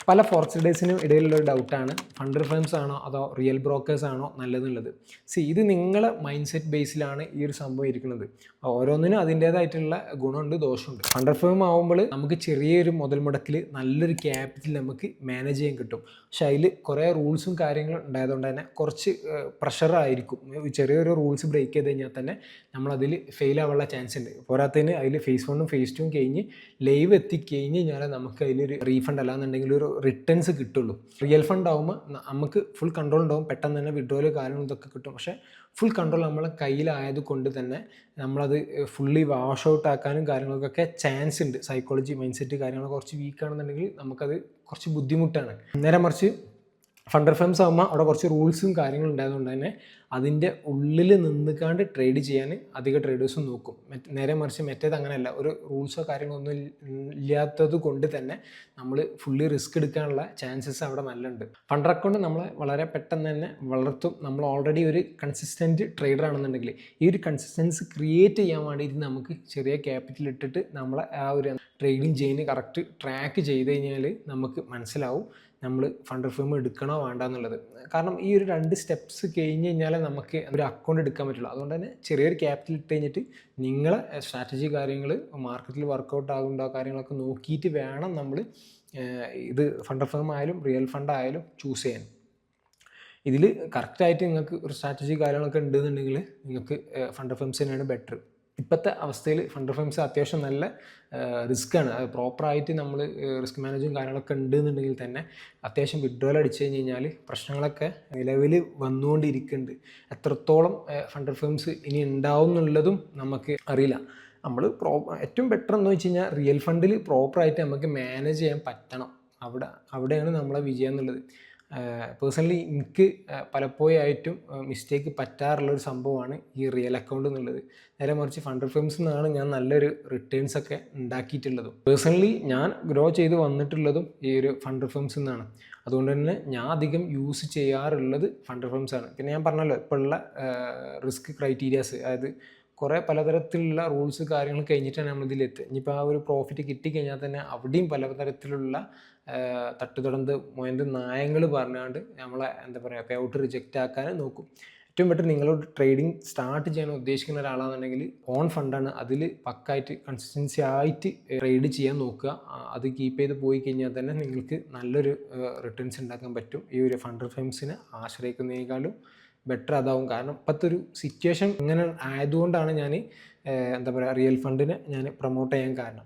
പല ഫോറക്സ് ഇടയിലുള്ള ഒരു ഡൗട്ടാണ് ഫണ്ട് ഫേംസ് ആണോ അതോ റിയൽ ബ്രോക്കേഴ്സ് ആണോ നല്ലതെന്നുള്ളത്. ഇത് നിങ്ങളെ മൈൻഡ് സെറ്റ് ബേസിലാണ് ഈ ഒരു സംഭവം ഇരിക്കുന്നത്. ഓരോന്നിനും അതിൻ്റേതായിട്ടുള്ള ഗുണമുണ്ട് ദോഷമുണ്ട്. ഫണ്ട് ഫേം ആകുമ്പോൾ നമുക്ക് ചെറിയൊരു മുതൽ മുടക്കിൽ നല്ലൊരു ക്യാപിറ്റൽ നമുക്ക് മാനേജ് ചെയ്യാൻ കിട്ടും. പക്ഷേ അതിൽ കുറേ റൂൾസും കാര്യങ്ങളും ഉണ്ടായതുകൊണ്ട് തന്നെ കുറച്ച് പ്രഷറായിരിക്കും. ചെറിയൊരു റൂൾസ് ബ്രേക്ക് ചെയ്ത് കഴിഞ്ഞാൽ തന്നെ നമ്മളതിൽ ഫെയിൽ ആവാനുള്ള ചാൻസ് ഉണ്ട്. പോരാത്തതിന് അതിൽ ഫേസ് 1ഉം ഫേസ് 2ഉം കഴിഞ്ഞ് ലൈവ് എത്തിക്കഴിഞ്ഞ് കഴിഞ്ഞാൽ നമുക്ക് അതിലൊരു റീഫണ്ട് അല്ലാന്നുണ്ടെങ്കിൽ ഒരു റിട്ടേൺസ് കിട്ടുള്ളൂ. റിയൽ ഫണ്ട് ആകുമ്പോൾ നമുക്ക് ഫുൾ കൺട്രോൾ ഉണ്ടാവും, പെട്ടെന്ന് തന്നെ വിഡ്രോയിൽ കാര്യങ്ങളും ഇതൊക്കെ കിട്ടും. പക്ഷേ ഫുൾ കൺട്രോൾ നമ്മളെ കയ്യിലായത് കൊണ്ട് തന്നെ നമ്മളത് ഫുള്ളി വാഷ് ഔട്ട് ആക്കാനും കാര്യങ്ങൾക്കൊക്കെ ചാൻസ് ഉണ്ട്. സൈക്കോളജി മൈൻഡ് സെറ്റ് കാര്യങ്ങളൊക്കെ കുറച്ച് വീക്കാണെന്നുണ്ടെങ്കിൽ നമുക്കത് കുറച്ച് ബുദ്ധിമുട്ടാണ്. നേരെ മറിച്ച് ഫണ്ട് ഫേംസ് ആകുമ്പോൾ അവിടെ കുറച്ച് റൂൾസും കാര്യങ്ങളും ഉണ്ടായതുകൊണ്ട് തന്നെ അതിൻ്റെ ഉള്ളിൽ നിന്നുകാണ്ട് ട്രേഡ് ചെയ്യാൻ അധിക ട്രേഡേഴ്സും നോക്കും. നേരെ മറിച്ച് മറ്റേത് അങ്ങനെയല്ല, ഒരു റൂൾസോ കാര്യങ്ങളൊന്നും ഇല്ലാത്തത് കൊണ്ട് തന്നെ നമ്മൾ ഫുള്ളി റിസ്ക് എടുക്കാനുള്ള ചാൻസസ് അവിടെ നല്ലുണ്ട്. ഫണ്ട് അക്കൗണ്ട് നമ്മളെ വളരെ പെട്ടെന്ന് തന്നെ വളർത്തും. നമ്മൾ ഓൾറെഡി ഒരു കൺസിസ്റ്റൻറ്റ് ട്രേഡർ ആണെന്നുണ്ടെങ്കിൽ ഈ ഒരു കൺസിസ്റ്റൻസി ക്രിയേറ്റ് ചെയ്യാൻ വേണ്ടിയിട്ട് നമുക്ക് ചെറിയ ക്യാപിറ്റൽ ഇട്ടിട്ട് നമ്മളെ ആ ഒരു ട്രേഡിങ് ചെയ്യുന്ന കറക്റ്റ് ട്രാക്ക് ചെയ്ത് കഴിഞ്ഞാൽ നമുക്ക് മനസ്സിലാവും നമ്മൾ ഫണ്ട് ഫേം എടുക്കണോ വേണ്ട എന്നുള്ളത്. കാരണം ഈ ഒരു 2 സ്റ്റെപ്സ് കഴിഞ്ഞ് കഴിഞ്ഞാൽ നമുക്ക് ഒരു അക്കൗണ്ട് എടുക്കാൻ പറ്റുള്ളൂ. അതുകൊണ്ട് തന്നെ ചെറിയൊരു ക്യാപിറ്റൽ ഇട്ട് കഴിഞ്ഞിട്ട് നിങ്ങളെ സ്ട്രാറ്റജി കാര്യങ്ങൾ മാർക്കറ്റിൽ വർക്കൗട്ട് ആകുന്നുണ്ടോ കാര്യങ്ങളൊക്കെ നോക്കിയിട്ട് വേണം നമ്മൾ ഇത് ഫണ്ട് ഫേം ആയാലും റിയൽ ഫണ്ട് ആയാലും ചൂസ് ചെയ്യാൻ. ഇതിൽ കറക്റ്റായിട്ട് നിങ്ങൾക്ക് ഒരു സ്ട്രാറ്റജി കാര്യങ്ങളൊക്കെ ഉണ്ടെന്നുണ്ടെങ്കിൽ നിങ്ങൾക്ക് ഫണ്ട് ഫേംസ് തന്നെയാണ് ബെറ്റർ. ഇപ്പോഴത്തെ അവസ്ഥയിൽ ഫണ്ട് ഫേംസ് അത്യാവശ്യം നല്ല റിസ്ക്കാണ്. അത് പ്രോപ്പറായിട്ട് നമ്മൾ റിസ്ക് മാനേജും കാര്യങ്ങളൊക്കെ ഉണ്ടെന്നുണ്ടെങ്കിൽ തന്നെ അത്യാവശ്യം വിഡ്രോൽ അടിച്ചു കഴിഞ്ഞ് കഴിഞ്ഞാൽ പ്രശ്നങ്ങളൊക്കെ നിലവിൽ വന്നുകൊണ്ടിരിക്കുന്നുണ്ട്. എത്രത്തോളം ഫണ്ട് ഫേംസ് ഇനി ഉണ്ടാവും എന്നുള്ളതും നമുക്ക് അറിയില്ല. നമ്മൾ ഏറ്റവും ബെറ്റർ എന്ന് വെച്ച് കഴിഞ്ഞാൽ റിയൽ ഫണ്ടിൽ പ്രോപ്പറായിട്ട് നമുക്ക് മാനേജ് ചെയ്യാൻ പറ്റണം. അവിടെയാണ് നമ്മളെ വിജയം എന്നുള്ളത്. പേഴ്സണലി എനിക്ക് പലപ്പോഴായിട്ടും മിസ്റ്റേക്ക് പറ്റാറുള്ളൊരു സംഭവമാണ് ഈ റിയൽ അക്കൗണ്ട് എന്നുള്ളത്. നേരെ മറിച്ച് ഫണ്ട് ഫേംസിൽ നിന്നാണ് ഞാൻ നല്ലൊരു റിട്ടേൺസ് ഒക്കെ ഉണ്ടാക്കിയിട്ടുള്ളതും. പേഴ്സണലി ഞാൻ ഗ്രോ ചെയ്ത് വന്നിട്ടുള്ളതും ഈ ഒരു ഫണ്ട് ഫേംസിൽ നിന്നാണ്. അതുകൊണ്ട് തന്നെ ഞാൻ അധികം യൂസ് ചെയ്യാറുള്ളത് ഫണ്ട് ഫേംസാണ്. പിന്നെ ഞാൻ പറഞ്ഞല്ലോ ഇപ്പോഴുള്ള റിസ്ക് ക്രൈറ്റീരിയാസ്, അതായത് കുറേ പലതരത്തിലുള്ള റൂൾസ് കാര്യങ്ങൾ കഴിഞ്ഞിട്ടാണ് നമ്മളിതിലെത്തുക. ഇനിയിപ്പോൾ ആ ഒരു പ്രോഫിറ്റ് കിട്ടിക്കഴിഞ്ഞാൽ തന്നെ അവിടെയും പലതരത്തിലുള്ള തട്ടുതടന്ത് മൊയന്ത് നായങ്ങൾ പറഞ്ഞുകൊണ്ട് നമ്മളെ എന്താ പറയുക പേ ഔട്ട് റിജക്റ്റ് ആക്കാൻ നോക്കും. ഏറ്റവും ബെറ്റർ നിങ്ങളോട് ട്രേഡിങ് സ്റ്റാർട്ട് ചെയ്യാൻ ഉദ്ദേശിക്കുന്ന ഒരാളാണെന്നുണ്ടെങ്കിൽ ഓൺ ഫണ്ടാണ്, അതിൽ പക്കായിട്ട് കൺസിസ്റ്റൻസി ആയിട്ട് ട്രേഡ് ചെയ്യാൻ നോക്കുക. അത് കീപ്പ് ചെയ്ത് പോയി കഴിഞ്ഞാൽ തന്നെ നിങ്ങൾക്ക് നല്ലൊരു റിട്ടേൺസ് ഉണ്ടാക്കാൻ പറ്റും. ഈ ഒരു ഫണ്ട് ഫേംസിനെ ആശ്രയിക്കുന്നതിനേക്കാളും ബെറ്റർ അതാവും. കാരണം ഇപ്പോഴത്തെ ഒരു സിറ്റുവേഷൻ ഇങ്ങനെ ആയതുകൊണ്ടാണ് ഞാൻ എന്താ പറയുക റിയൽ ഫണ്ടിനെ ഞാൻ പ്രൊമോട്ട് ചെയ്യാൻ കാരണം.